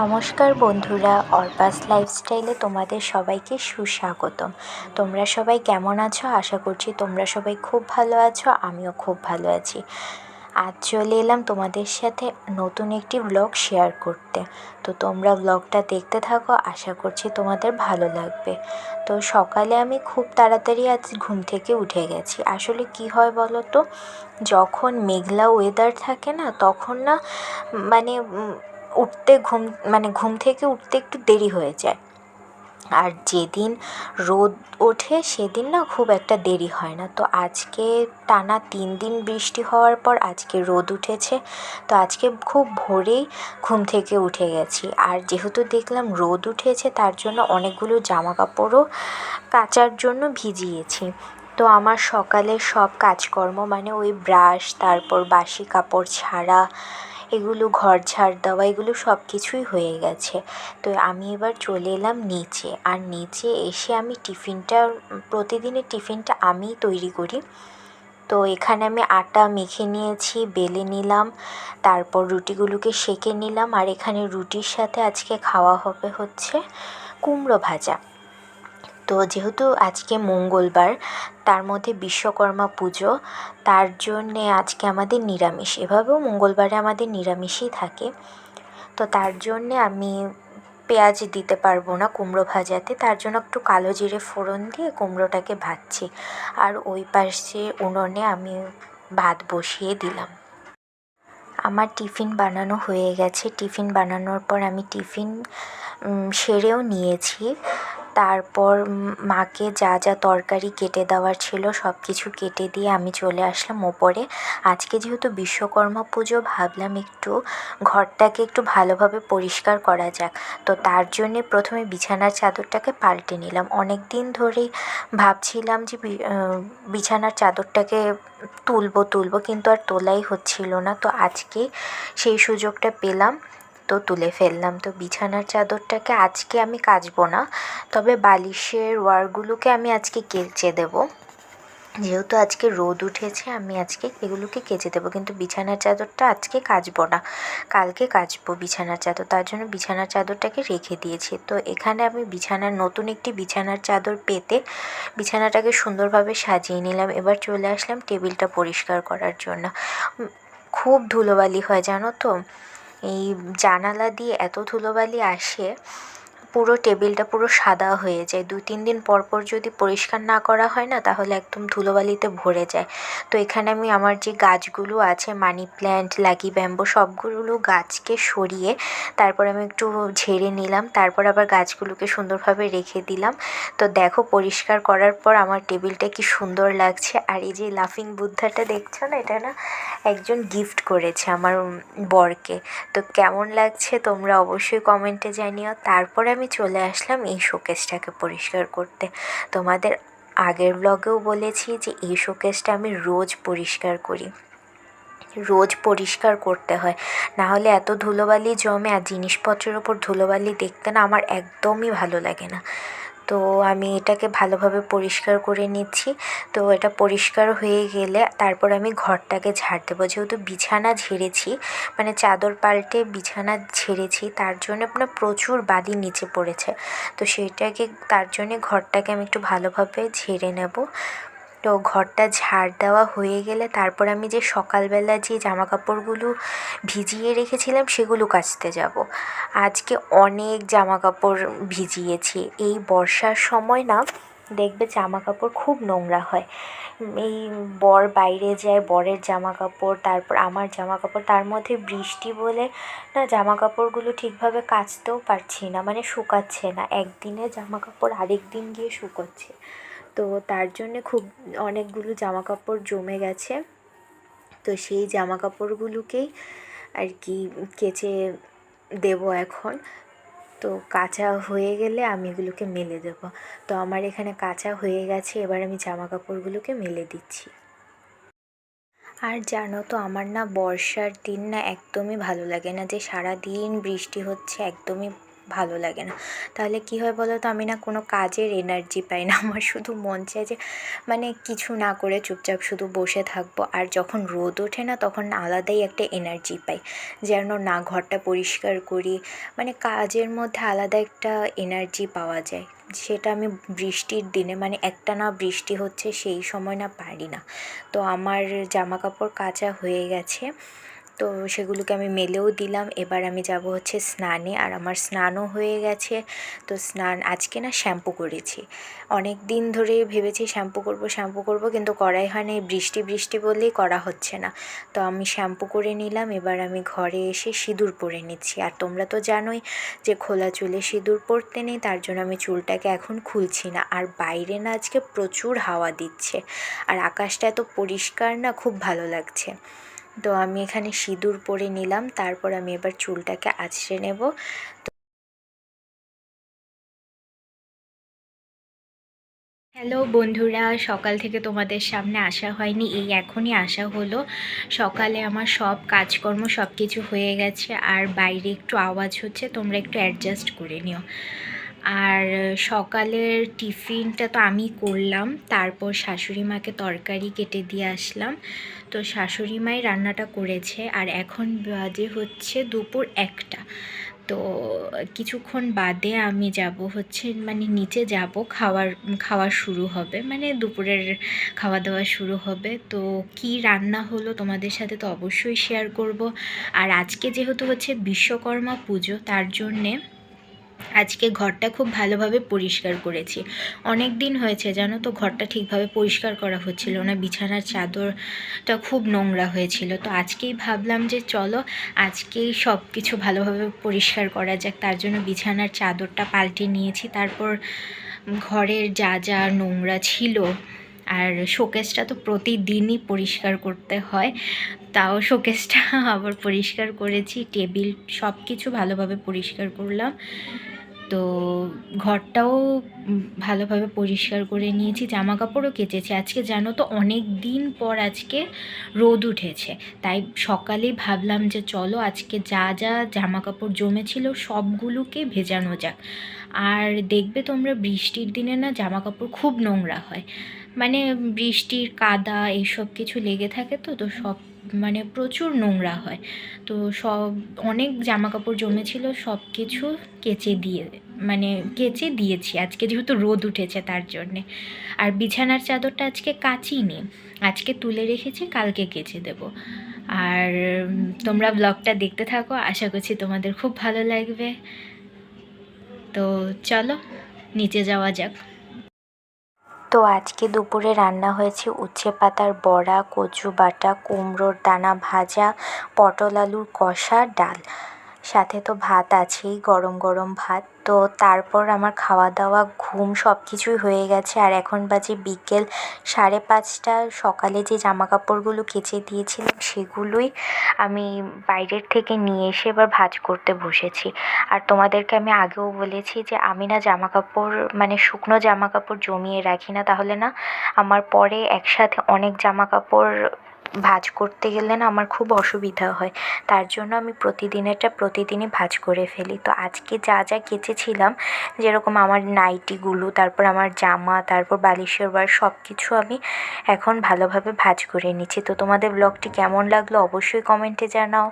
নমস্কার বন্ধুরা, অর্পাস লাইফস্টাইলে তোমাদের সবাইকে সুস্বাগতম। তোমরা সবাই কেমন আছো? আশা করছি তোমরা সবাই খুব ভালো আছো, আমিও খুব ভালো আছি। আজ চলে এলাম তোমাদের সাথে নতুন একটি ব্লগ শেয়ার করতে। তো তোমরা ব্লগটা দেখতে থাকো, আশা করছি তোমাদের ভালো লাগবে। তো সকালে আমি খুব তাড়াতাড়ি আজ ঘুম থেকে উঠে গেছি। আসলে কি হয় বলো তো, যখন মেঘলা ওয়েদার থাকে না, তখন না মানে ঘুম থেকে উঠতে একটু দেরি হয়ে যায়। আর যেদিন রোদ ওঠে সেদিন না খুব একটা দেরি হয় না। তো আজকে টানা 3 দিন বৃষ্টি হওয়ার পর আজকে রোদ উঠেছে। তো আজকে খুব ভোরেই ঘুম থেকে উঠে গেছি। আর যেহেতু দেখলাম রোদ উঠেছে, তার জন্য অনেকগুলো জামা কাপড়ও কাচার জন্য ভিজিয়েছি। তো আমার সকালের সব কাজকর্ম মানে ওই ব্রাশ, তারপর বাসি কাপড় ছাড়া, এগুলো ঘর ঝাড় দেওয়া, এগুলো সব কিছুই হয়ে গেছে। তো আমি এবার চলে এলাম নিচে। আর নিচে এসে আমি প্রতিদিনের টিফিনটা আমিই তৈরি করি। তো এখানে আমি আটা মেখে নিয়েছি, বেলে নিলাম, তারপর রুটিগুলোকে সেঁকে নিলাম। আর এখানে রুটির সাথে আজকে খাওয়া হবে হচ্ছে কুমড়ো ভাজা। তো যেহেতু আজকে মঙ্গলবার, তার মধ্যে বিশ্বকর্মা পুজো, তার জন্যে আজকে আমাদের নিরামিষ। এভাবেও মঙ্গলবারে আমাদের নিরামিষই থাকে। তো তার জন্যে আমি পেঁয়াজ দিতে পারবো না কুমড়ো ভাজাতে, তার জন্য একটু কালো জিরে ফোড়ন দিয়ে কুমড়োটাকে ভাজছি। আর ওই পাশে উনুনে আমি ভাত বসিয়ে দিলাম। আমার টিফিন বানানো হয়ে গেছে। টিফিন বানানোর পর আমি টিফিন সেরেও নিয়েছি। তারপর মাকে যা যা তরকারি কেটে দেওয়ার ছিল সব কিছু কেটে দিয়ে আমি চলে আসলাম ওপরে। আজকে যেহেতু বিশ্বকর্মা পুজো, ভাবলাম একটু ঘরটাকে একটু ভালোভাবে পরিষ্কার করা যাক। তো তার জন্যে প্রথমে বিছানার চাদরটাকে পাল্টে নিলাম। অনেক দিন ধরেই ভাবছিলাম যে বিছানার চাদরটাকে তুলবো, কিন্তু আর তোলাই হচ্ছিল না। তো আজকে সেই সুযোগটা পেলাম, তো তুলে ফেললাম। তো বিছানার চাদরটাকে আজকে আমি কাচবো না, তবে বালিশের ওয়ারগুলোকে আমি আজকে কেচে দেবো। যেহেতু আজকে রোদ উঠেছে, আমি আজকে এগুলোকে কেচে দেবো, কিন্তু বিছানার চাদরটা আজকে কাচবো না, কালকে কাচবো বিছানার চাদর। তার জন্য বিছানার চাদরটাকে রেখে দিয়েছি। তো এখানে আমি নতুন একটি বিছানার চাদর পেতে বিছানাটাকে সুন্দরভাবে সাজিয়ে নিলাম। এবার চলে আসলাম টেবিলটা পরিষ্কার করার জন্য। খুব ধুলোবালি হয় জানো তো, এই জানালা দিয়ে এত ধুলোবালি আসে, পুরো টেবিলটা পুরো সাদা হয়ে যায়। 2-3 দিন পর পর যদি পরিষ্কার না করা হয় না, তাহলে একদম ধুলোবালিতে ভরে যায়। তো এখানে আমি আমার যে গাছগুলো আছে, মানি প্ল্যান্ট, লাকি ব্যাম্বো, সবগুলো গাছকে সরিয়ে তারপর আমি একটু ঝেড়ে নিলাম। তারপর আবার গাছগুলোকে সুন্দরভাবে রেখে দিলাম। তো দেখো, পরিষ্কার করার পর আমার টেবিলটা কি সুন্দর লাগছে। আর এই যে লাফিং বুদ্ধাটা দেখছো না, এটা না একজন গিফট করেছে আমার বরকে। তো কেমন লাগছে তোমরা অবশ্যই কমেন্টে জানিও। তারপরে আমি চলে আসলাম এই শোকেসটাকে পরিষ্কার করতে। তোমাদের আগের ব্লগেও বলেছি যে এই শোকেসটা আমি রোজ পরিষ্কার করি, রোজ পরিষ্কার করতে হয়, না হলে এত ধুলোবালি জমে। আর জিনিসপত্রের ওপর ধুলোবালি দেখতে না আমার একদমই ভালো লাগে না। তো আমি এটাকে ভালোভাবে পরিষ্কার করে নিচ্ছি। তো এটা পরিষ্কার হয়ে গেলে তারপর আমি ঘরটাকে ঝাড় দেবো। যেহেতু বিছানা ঝেড়েছি, মানে চাদর পাল্টে বিছানা ঝেড়েছি, তার জন্য আপনার প্রচুর বালি নিচে পড়েছে। তো তার জন্যে ঘরটাকে আমি একটু ভালোভাবে ঝেড়ে নেব। তো ঘরটা ঝাড় দেওয়া হয়ে গেলে তারপর আমি যে সকালবেলা যে জামা কাপড়গুলো ভিজিয়ে রেখেছিলাম সেগুলো কাচতে যাব। আজকে অনেক জামা কাপড় ভিজিয়েছি। এই বর্ষার সময় না দেখবে জামা কাপড় খুব নোংরা হয়। এই বর বাইরে যায়, বরের জামা কাপড়, তারপর আমার জামা কাপড়, তার মধ্যে বৃষ্টি বলে না জামা কাপড়গুলো ঠিকভাবে কাচতেও পারছি না, মানে শুকাচ্ছে না। একদিনে জামা কাপড় আরেক দিন গিয়ে শুকোচ্ছে। তো তার জন্যে অনেকগুলো জামা কাপড় জমে গেছে। তো সেই জামা কাপড়গুলোকেই আর কি কেচে দেবো এখন। তো কাচা হয়ে গেলে আমি এগুলোকে মেলে দেবো। তো আমার এখানে কাচা হয়ে গেছে, এবার আমি জামা কাপড়গুলোকে মেলে দিচ্ছি। আর জানো তো, আমার না বর্ষার দিন না একদমই ভালো লাগে না, যে সারা দিন বৃষ্টি হচ্ছে, একদমই ভালো লাগে না। তাহলে কী হয় বলো তো, আমি না কোনো কাজের এনার্জি পাই না। আমার শুধু মন চায় যে মানে কিছু না করে চুপচাপ শুধু বসে থাকবো। আর যখন রোদ ওঠে না তখন আলাদাই একটা এনার্জি পাই, যেন না ঘরটা পরিষ্কার করি, মানে কাজের মধ্যে আলাদা একটা এনার্জি পাওয়া যায়। সেটা আমি বৃষ্টির দিনে, মানে একটানা বৃষ্টি হচ্ছে সেই সময় না পারি না। তো আমার জামা কাপড় কাচা হয়ে গেছে, তো সেগুলোকে আমি মেলেও দিলাম। এবার আমি যাব হচ্ছে স্নানে, আর আমার স্নানও হয়ে গেছে। তো স্নান আজকে না শ্যাম্পু করেছি, অনেক দিন ধরে ভেবেছি শ্যাম্পু করব কিন্তু করাই হয় না, বৃষ্টি বৃষ্টি বললেই করা হচ্ছে না। তো আমি শ্যাম্পু করে নিলাম, এবার আমি ঘরে এসে সিঁদুর পরে নিচ্ছি। আর তোমরা তো জানোই যে খোলা চুলে সিঁদুর পরতে নেই, তার জন্য আমি চুলটাকে এখন খুলছি না। আর বাইরে না আজকে প্রচুর হাওয়া দিচ্ছে, আর আকাশটা এত পরিষ্কার না, খুব ভালো লাগছে। তো আমি এখানে সিঁদুর পরে নিলাম, তারপর আমি এবার চুলটাকে আঁচড়ে নেব। হ্যালো বন্ধুরা, সকাল থেকে তোমাদের সামনে আসা হয়নি, এই এখনই আসা হলো। সকালে আমার সব কাজকর্ম সব কিছু হয়ে গেছে, আর বাইরে একটু আওয়াজ হচ্ছে, তোমরা একটু অ্যাডজাস্ট করে নিও। আর সকালের টিফিনটা তো আমি করলাম, তারপর শাশুড়ি মাকে তরকারি কেটে দিয়ে আসলাম। তো শাশুড়ি মাই রান্নাটা করেছে, আর এখন বাজে হচ্ছে দুপুর 1টা। তো কিছুক্ষণ বাদে আমি যাব হচ্ছে, মানে নিচে যাব, খাওয়া শুরু হবে, মানে দুপুরের খাওয়া দাওয়া শুরু হবে। তো কি রান্না হলো তোমাদের সাথে তো অবশ্যই শেয়ার করব। আর আজকে যেহেতু হচ্ছে বিশ্বকর্মা পুজো, তার জন্যে আজকে ঘরটা খুব ভালোভাবে পরিষ্কার করেছি। অনেক দিন হয়েছে জানো তো, ঘরটা ঠিকভাবে পরিষ্কার করা হচ্ছিল না, বিছানার চাদরটা খুব নোংরা হয়েছিল। তো আজকেই ভাবলাম যে চলো আজকেই সব কিছু ভালোভাবে পরিষ্কার করা যাক, তার জন্য বিছানার চাদরটা পাল্টে নিয়েছি। তারপর ঘরের যা যা নোংরা ছিল, আর শোকেসটা তো প্রতিদিনই পরিষ্কার করতে হয়, তাও শোকেসটা আবার পরিষ্কার করেছি, টেবিল সব কিছু ভালোভাবে পরিষ্কার করলাম। তো ঘরটাও ভালোভাবে পরিষ্কার করে নিয়েছি, জামা কাপড়ও কেচেছি। আজকে জানো তো অনেক দিন পর আজকে রোদ উঠেছে, তাই সকালেই ভাবলাম যে চলো আজকে যা যা জামা কাপড় জমেছিল সবগুলোকে ভেজানো যাক। আর দেখবে তোমরা বৃষ্টির দিনে না জামা কাপড় খুব নোংরা হয়, মানে বৃষ্টির কাদা এইসব কিছু লেগে থাকে, তো তো সব মানে প্রচুর নোংরা হয়। তো সব অনেক জামা কাপড় জমেছিল, সব কিছু কেচে দিয়েছি আজকে, যেহেতু রোদ উঠেছে তার জন্যে। আর বিছানার চাদরটা আজকে কাচিনি, আজকে তুলে রেখেছি, কালকে কেচে দেব। আর তোমরা ব্লগটা দেখতে থাকো, আশা করছি তোমাদের খুব ভালো লাগবে। তো চলো নিচে যাওয়া যাক। তো আজকে দুপুরে রান্না হয়েছে উচ্ছে পাতার বড়া, কচু বাটা, কুমড়োর দানা ভাজা, পটল আলুর কষা, ডাল, সাথে তো ভাত আছেই, গরম গরম ভাত। তো তারপর আমার খাওয়া দাওয়া, ঘুম সব কিছুই হয়ে গেছে, আর এখন বাজে বিকেল 5:30। সকালে যে জামা কাপড়গুলো কেচে দিয়েছিলাম সেগুলোই আমি বাইরের থেকে নিয়ে এসে এবার ভাঁজ করতে বসেছি। আর তোমাদেরকে আমি আগেও বলেছি যে আমি না জামা কাপড়, মানে শুকনো জামা কাপড় জমিয়ে রাখি না, তাহলে না আমার পরে একসাথে অনেক জামা কাপড় ভাঁজ করতে গেলে না আমার খুব অসুবিধা হয়, তার জন্য আমি প্রতিদিনই ভাঁজ করে ফেলি। তো আজকে যা যা কেচেছিলাম, যেরকম আমার নাইটিগুলো, তারপর আমার জামা, তারপর বালিশের ওয়ার, সব কিছু আমি এখন ভালোভাবে ভাঁজ করে নিচ্ছি। তো তোমাদের ব্লগটি কেমন লাগলো অবশ্যই কমেন্টে জানাও।